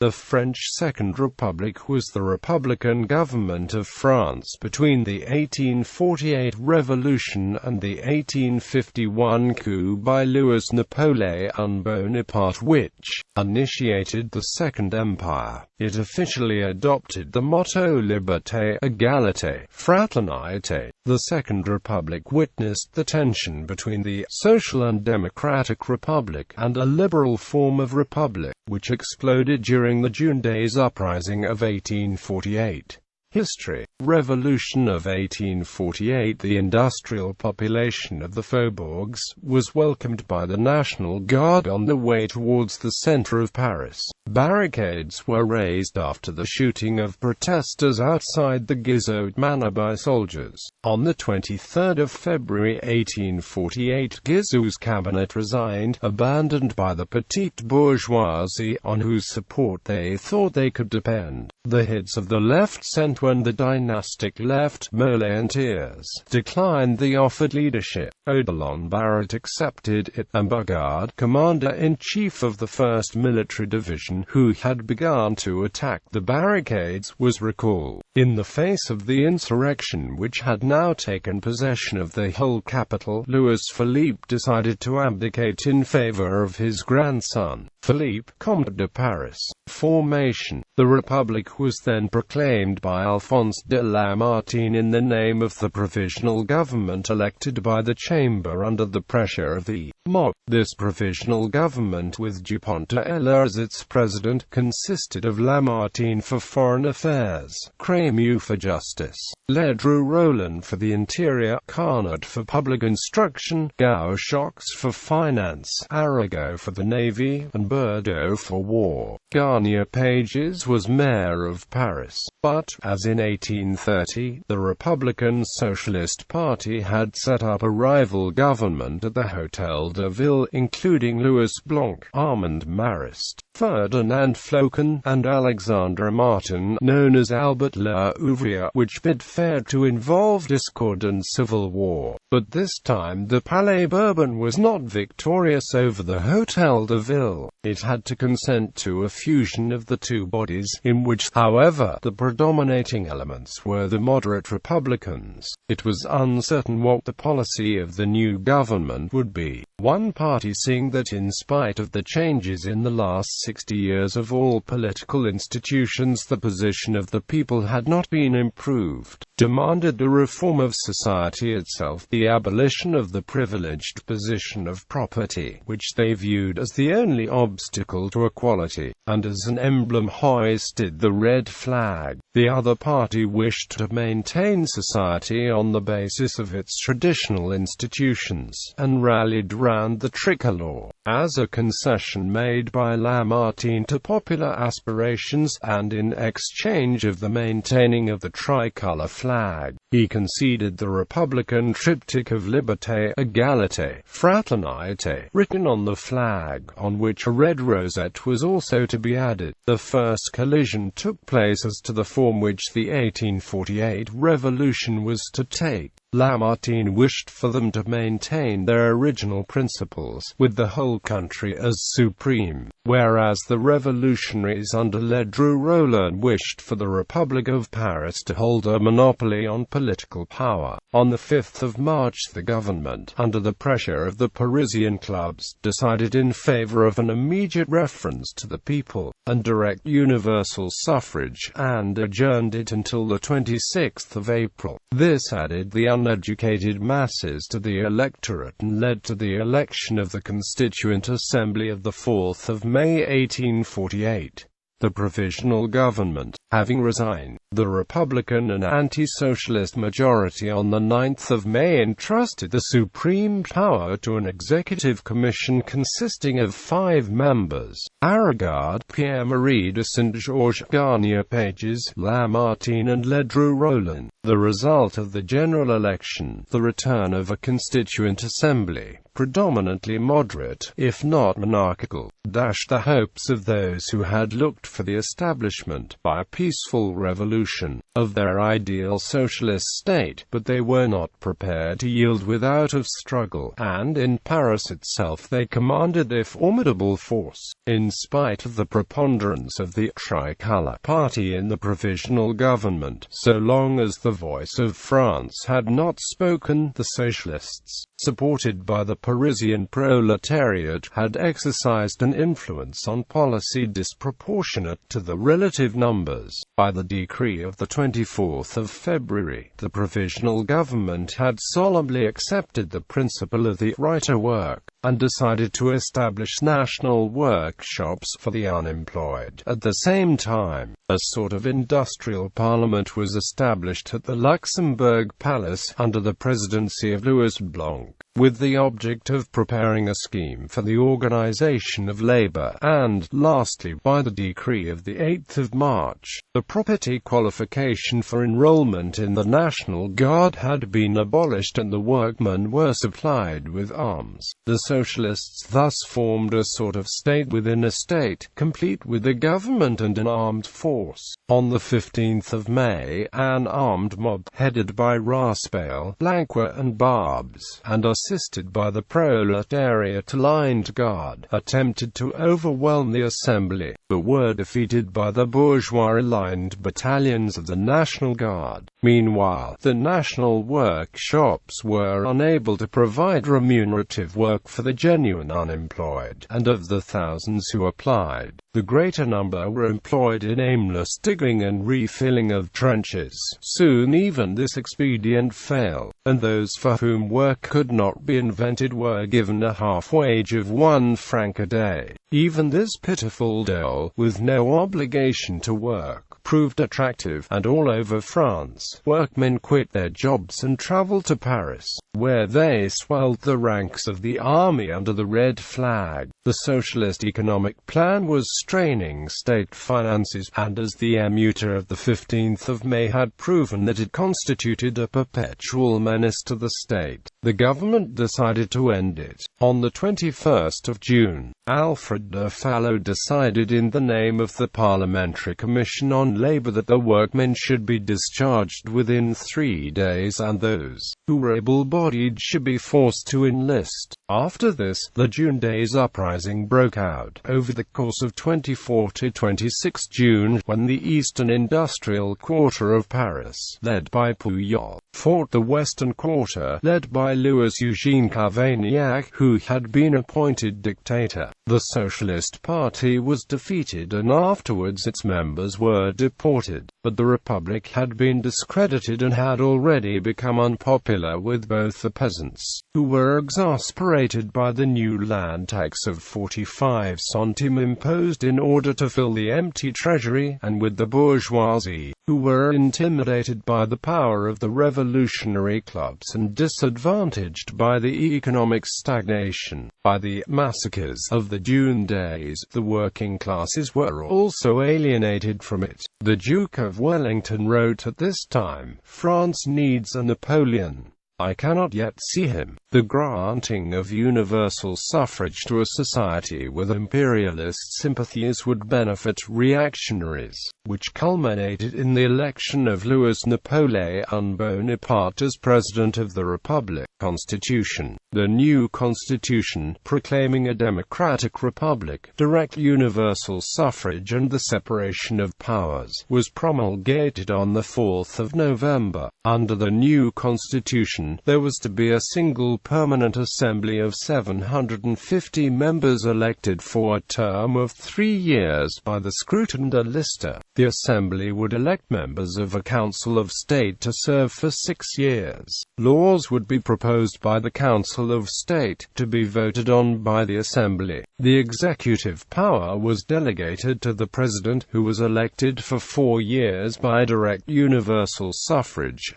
The French Second Republic was the Republican government of France between the 1848 Revolution and the 1851 coup by Louis-Napoléon Bonaparte, which initiated the Second Empire. It officially adopted the motto Liberté, Égalité, Fraternité. The Second Republic witnessed the tension between the social and democratic republic and a liberal form of republic, which exploded during the June Days Uprising of 1848. History. Revolution of 1848. The industrial population of the faubourgs was welcomed by the National Guard on the way towards the center of Paris. Barricades were raised after the shooting of protesters outside the Guizot Manor by soldiers. On the 23rd of February 1848, Guizot's cabinet resigned, abandoned by the petite bourgeoisie, on whose support they thought they could depend. The heads of the left-centre and the dynastic left, Molé and Thiers, declined the offered leadership. Odilon Barrett accepted it, and Burgard, commander-in-chief of the 1st Military Division, who had begun to attack the barricades, was recalled. In the face of the insurrection which had now taken possession of the whole capital, Louis-Philippe decided to abdicate in favor of his grandson, Philippe, Comte de Paris. Formation. The Republic was then proclaimed by Alphonse de Lamartine in the name of the provisional government elected by the Chamber under the pressure of the mob. This provisional government, with Dupont de Heller as its president, consisted of Lamartine for foreign affairs, Crémieux for justice, Ledru-Rollin for the interior, Carnot for public instruction, Gauchox for finance, Arago for the navy, and Bordeaux for war. Garnier-Pages was mayor of Paris, but, as in 1830, the Republican Socialist Party had set up a rival government at the Hôtel de Ville, including Louis Blanc, Armand Marist, Ferdinand Flocon, and Alexandre Martin, known as Albert l'Ouvrier, which bid fair to involve discord and civil war. But this time the Palais Bourbon was not victorious over the Hôtel de Ville. It had to consent to a fusion of the two bodies, in which, however, the predominating elements were the moderate Republicans. It was uncertain what the policy of the new government would be. One party, seeing that in spite of the changes in the last 60 years of all political institutions the position of the people had not been improved, demanded the reform of society itself, the abolition of the privileged position of property, which they viewed as the only obstacle to equality, and as an emblem hoisted the red flag. The other party wished to maintain society on the basis of its traditional institutions, and rallied round the tricolor, as a concession made by Lamartine to popular aspirations, and in exchange of the maintaining of the tricolor flag, he conceded the Republican triptych of Liberté, Égalité, Fraternité, written on the flag, on which a red rosette was also to be added. The first collision took place as to the form which the 1848 revolution was to take. Lamartine wished for them to maintain their original principles, with the whole country as supreme, whereas the revolutionaries under Ledru-Rollin wished for the Republic of Paris to hold a monopoly on political power. On the 5th of March the government, under the pressure of the Parisian clubs, decided in favor of an immediate reference to the people, and direct universal suffrage, and adjourned it until the 26th of April. This added the uneducated masses to the electorate and led to the election of the Constituent Assembly of the 4th of May 1848. The provisional government, having resigned, the Republican and anti-socialist majority on the 9th of May entrusted the supreme power to an executive commission consisting of 5 members: Aragard, Pierre-Marie de Saint-Georges, Garnier-Pages, Lamartine and Ledru-Rollin. The result of the general election, the return of a constituent assembly, predominantly moderate, if not monarchical, dashed the hopes of those who had looked for the establishment, by a peaceful revolution, of their ideal socialist state, but they were not prepared to yield without a struggle, and in Paris itself they commanded a formidable force. In spite of the preponderance of the tricolour party in the provisional government, so long as the voice of France had not spoken, the socialists, supported by the Parisian proletariat, had exercised an influence on policy disproportionate to the relative numbers. By the decree of the 24th of February, the provisional government had solemnly accepted the principle of the right to work, and decided to establish national workshops for the unemployed. At the same time, a sort of industrial parliament was established at the Luxembourg Palace, under the presidency of Louis Blanc, with the object of preparing a scheme for the organization of labor, and, lastly, by the decree of the 8th of March, the property qualification for enrollment in the National Guard had been abolished and the workmen were supplied with arms. The socialists thus formed a sort of state within a state, complete with a government and an armed force. On the 15th of May, an armed mob, headed by Raspail, Blanquer and Barbes, and assisted by the proletariat-aligned Guard, attempted to overwhelm the Assembly, but were defeated by the bourgeois-aligned battalions of the National Guard. Meanwhile, the national workshops were unable to provide remunerative work for the genuine unemployed, and of the thousands who applied, the greater number were employed in aimless digging and refilling of trenches. Soon even this expedient failed, and those for whom work could not be invented were given a half-wage of 1 franc a day. Even this pitiful dole, with no obligation to work, proved attractive, and all over France, workmen quit their jobs and traveled to Paris, where they swelled the ranks of the army under the red flag. The socialist economic plan was straining state finances, and as the émeute of the 15th of May had proven that it constituted a perpetual menace to the state, the government decided to end it. On the 21st of June, Alfred de Fallow decided in the name of the Parliamentary Commission on Labour that the workmen should be discharged within 3 days, and those who were able-bodied should be forced to enlist. After this, the June Days Uprising broke out, over the course of 24 to 26 June, when the eastern industrial quarter of Paris, led by Pujol, fought the western quarter, led by Louis-Eugène Cavaignac, who had been appointed dictator. The Socialist Party was defeated and afterwards its members were deported, but the Republic had been discredited and had already become unpopular with both the peasants, who were exasperated by the new land tax of 45 centimes imposed in order to fill the empty treasury, and with the bourgeoisie, who were intimidated by the power of the revolutionary clubs and disadvantaged by the economic stagnation. By the massacres of the June Days, the working classes were also alienated from it. The Duke of Wellington wrote at this time, "France needs a Napoleon. I cannot yet see him." The granting of universal suffrage to a society with imperialist sympathies would benefit reactionaries, which culminated in the election of Louis-Napoléon Bonaparte as President of the Republic. Constitution. The new constitution, proclaiming a democratic republic, direct universal suffrage and the separation of powers, was promulgated on the 4th of November. Under the new constitution, there was to be a single permanent assembly of 750 members elected for a term of 3 years by the scrutin de liste. The assembly would elect members of a council of state to serve for 6 years. Laws would be proposed by the Council of State, to be voted on by the Assembly. The executive power was delegated to the President, who was elected for 4 years by direct universal suffrage.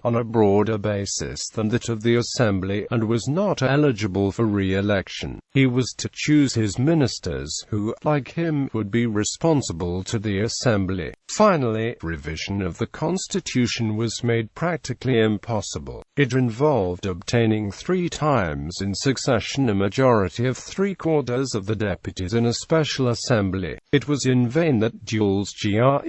on a broader basis than that of the Assembly, and was not eligible for re-election. He was to choose his ministers, who, like him, would be responsible to the Assembly. Finally, revision of the Constitution was made practically impossible. It involved obtaining 3 times in succession a majority of 3/4 of the deputies in a special assembly. It was in vain that duels GRE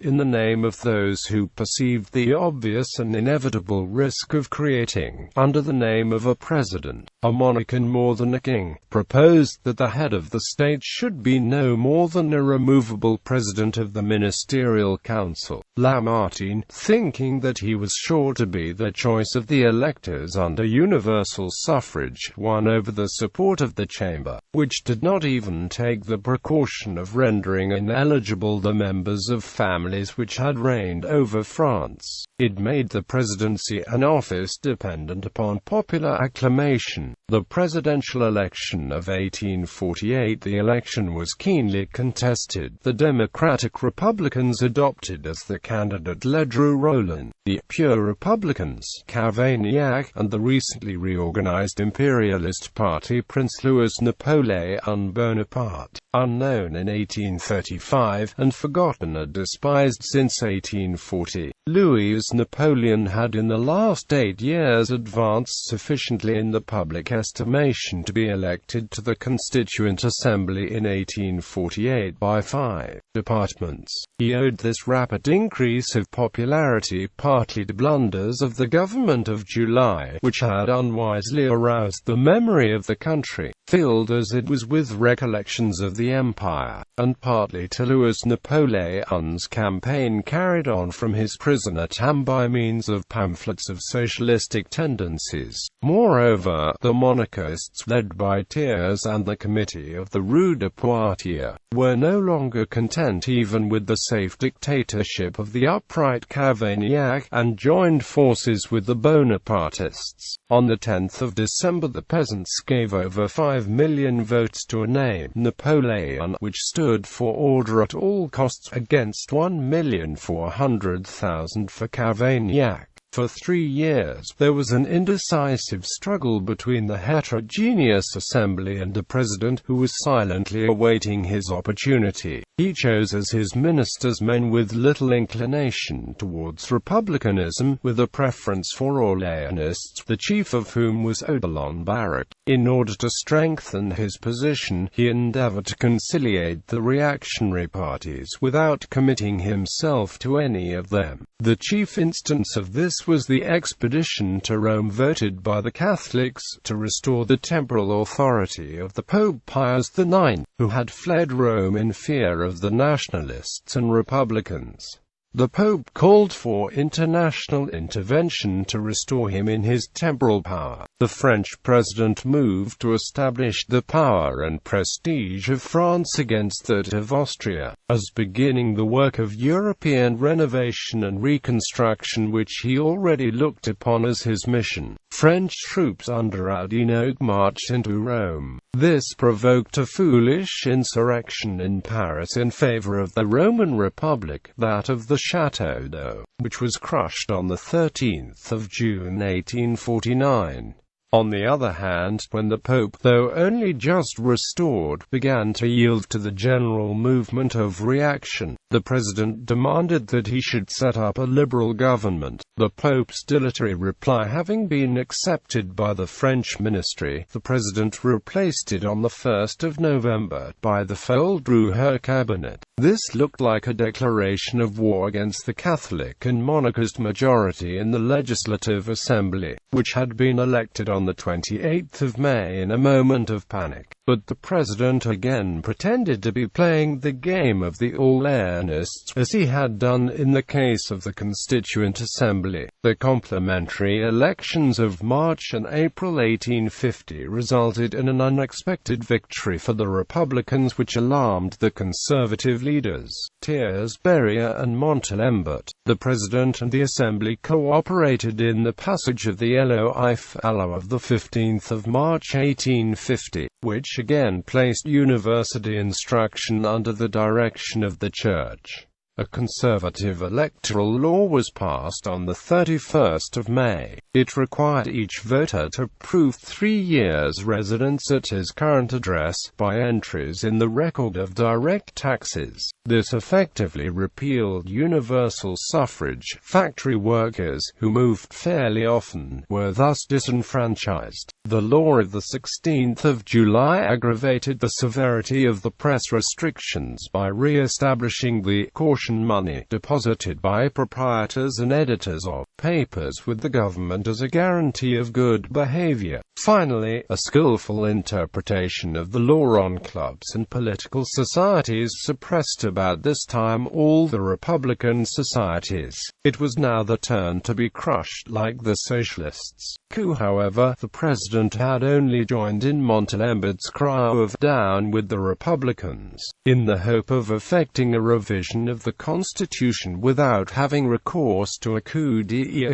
in the name of those who perceived the obvious and inevitable risk of creating, under the name of a president, a monarch and more than a king, proposed that the head of the state should be no more than a removable president of the ministerial council. Lamartine, thinking that he was sure to be the choice of the electors under universal suffrage, won over the support of the chamber, which did not even take the precaution of rendering ineligible the members of families which had reigned over France. It made the presidency an office dependent upon popular acclamation. The presidential election of 1848, the election was keenly contested. The Democratic Republicans adopted as the candidate Ledru Rollin, the pure Republicans, Cavaignac, and the recently reorganized imperialist party Prince Louis-Napoléon Bonaparte, unknown in 1835, and forgotten and despised since 1840. Louis-Napoleon had in the last 8 years advanced sufficiently in the public estimation to be elected to the Constituent Assembly in 1848 by 5 departments. He owed this rapid increase of popularity partly to blunders of the government of July, which had unwisely aroused the memory of the country, filled as it was with recollections of the empire, and partly to Louis-Napoleon's campaign carried on from his prison at Ham by means of pamphlets of socialistic tendencies. Moreover, the monarchists, led by Thiers and the committee of the Rue de Poitiers, were no longer content even with the safe dictatorship of the upright Cavaignac, and joined forces with the Bonapartists. On the 10th of December the peasants gave over 5 million votes to a name, Napoleon, which stood for order at all costs, against 1,400,000 for Cavaignac. For 3 years, there was an indecisive struggle between the heterogeneous assembly and the president, who was silently awaiting his opportunity. He chose as his ministers men with little inclination towards republicanism, with a preference for Orleanists, the chief of whom was Odilon Barrot. In order to strengthen his position, he endeavored to conciliate the reactionary parties without committing himself to any of them. The chief instance of this was the expedition to Rome voted by the Catholics to restore the temporal authority of the Pope Pius IX, who had fled Rome in fear of the nationalists and republicans. The Pope called for international intervention to restore him in his temporal power. The French president moved to establish the power and prestige of France against that of Austria, as beginning the work of European renovation and reconstruction which he already looked upon as his mission. French troops under Oudinot marched into Rome. This provoked a foolish insurrection in Paris in favor of the Roman Republic, that of the Château d'Eau, which was crushed on the 13th of June 1849. On the other hand, when the Pope, though only just restored, began to yield to the general movement of reaction, the President demanded that he should set up a liberal government. The Pope's dilatory reply having been accepted by the French ministry, the President replaced it on the 1st of November by the Foldreau cabinet. This looked like a declaration of war against the Catholic and monarchist majority in the Legislative Assembly, which had been elected on the 28th of May in a moment of panic. But the President again pretended to be playing the game of the Orleanists, as he had done in the case of the Constituent Assembly. The complementary elections of March and April 1850 resulted in an unexpected victory for the Republicans which alarmed the conservative leaders, Thiers, Berryer and Montalembert. The President and the Assembly cooperated in the passage of the Loi of the 15th of March 1850, which again placed university instruction under the direction of the Church. A conservative electoral law was passed on the 31st of May. It required each voter to prove 3 years' residence at his current address by entries in the record of direct taxes. This effectively repealed universal suffrage. Factory workers, who moved fairly often, were thus disenfranchised. The law of the 16th of July aggravated the severity of the press restrictions by re-establishing the caution money deposited by proprietors and editors of papers with the government as a guarantee of good behavior. Finally, a skillful interpretation of the law on clubs and political societies suppressed about this time all the Republican societies. It was now the turn to be crushed like the socialists. Coup. However, the president had only joined in Montalembert's cry of "down with the Republicans," in the hope of effecting a revision of the Constitution without having recourse to a coup d'etat.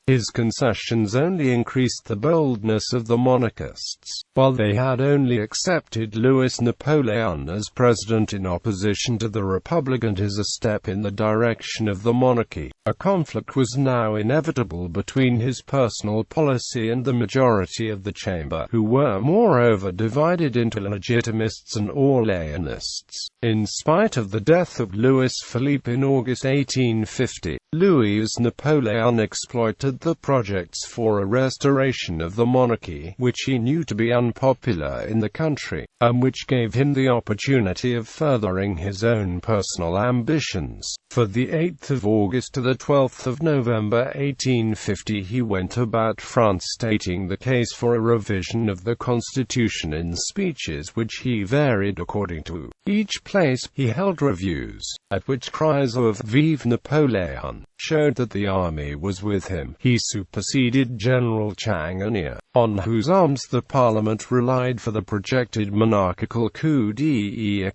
His concessions only increased the boldness of the monarchists. While they had only accepted Louis-Napoléon as president in opposition to the Republic and as a step in the direction of the monarchy, a conflict was now inevitable between his personal policy and the majority of the chamber, who were moreover divided into legitimists and Orléanists. In spite of the death of Louis Philippe in August 1850, Louis-Napoléon exploited the projects for a restoration of the monarchy, which he knew to be unpopular in the country, and which gave him the opportunity of furthering his own personal ambitions. For the 8th of August to the 12th of November 1850 he went about France stating the case for a revision of the Constitution in speeches which he varied according to each place. He held reviews, at which cries of "Vive Napoleon!" showed that the army was with him. He superseded General Changanier, on whose arms the parliament relied for the projected monarchical coup d'etat.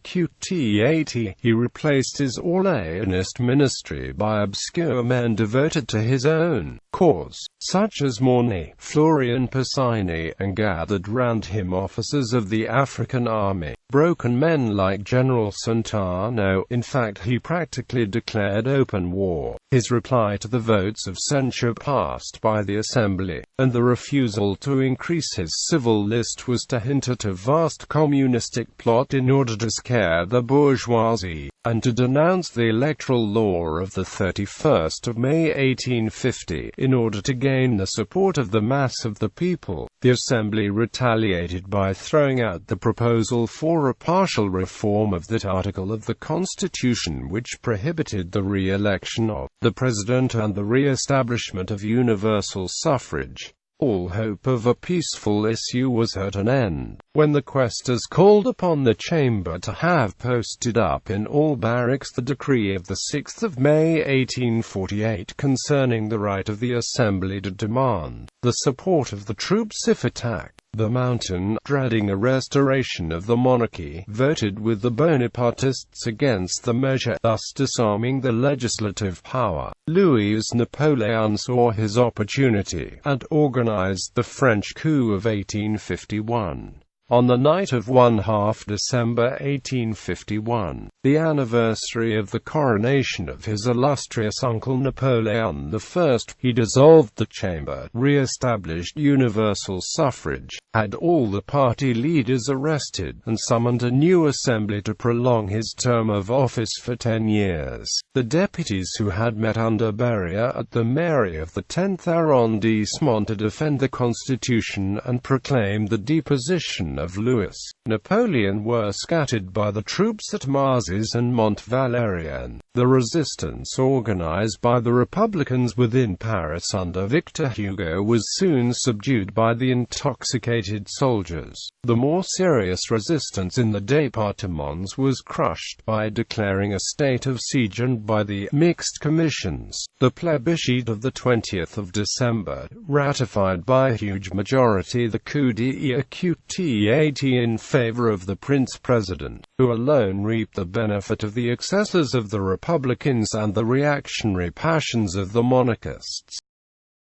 He replaced his Orléanist ministry by obscure men devoted to his own cause, such as Mornay, Florian Pisani, and gathered round him officers of the African army, broken men like General Santano. In fact, he practically declared open war. His reply to the votes of censure passed by the Assembly, and the refusal to increase his civil list was to hint at a vast communistic plot in order to scare the bourgeoisie, and to denounce the electoral law of the 31st of May 1850, in order to gain the support of the mass of the people. The Assembly retaliated by throwing out the proposal for a partial reform of that article of the Constitution which prohibited the re-election of the President and the re-establishment of universal suffrage. All hope of a peaceful issue was at an end, when the quaestors called upon the chamber to have posted up in all barracks the decree of the 6th of May 1848 concerning the right of the Assembly to demand the support of the troops if attacked. The Mountain, dreading a restoration of the monarchy, voted with the Bonapartists against the measure, thus disarming the legislative power. Louis-Napoléon saw his opportunity, and organized the French coup of 1851. On the night of 1/2 December 1851, the anniversary of the coronation of his illustrious uncle Napoleon I, he dissolved the chamber, re-established universal suffrage, had all the party leaders arrested, and summoned a new assembly to prolong his term of office for 10 years. The deputies who had met under Barrière at the mairie of the 10th arrondissement to defend the Constitution and proclaim the deposition of Louis-Napoleon were scattered by the troops at Mazas and Mont-Valérien. The resistance organized by the Republicans within Paris under Victor Hugo was soon subdued by the intoxicated soldiers. The more serious resistance in the départements was crushed by declaring a state of siege and by the mixed commissions. The plebiscite of the 20th of December ratified by a huge majority the coup d'etat in favor of the Prince-President, who alone reaped the benefit of the excesses of the Republicans and the reactionary passions of the monarchists.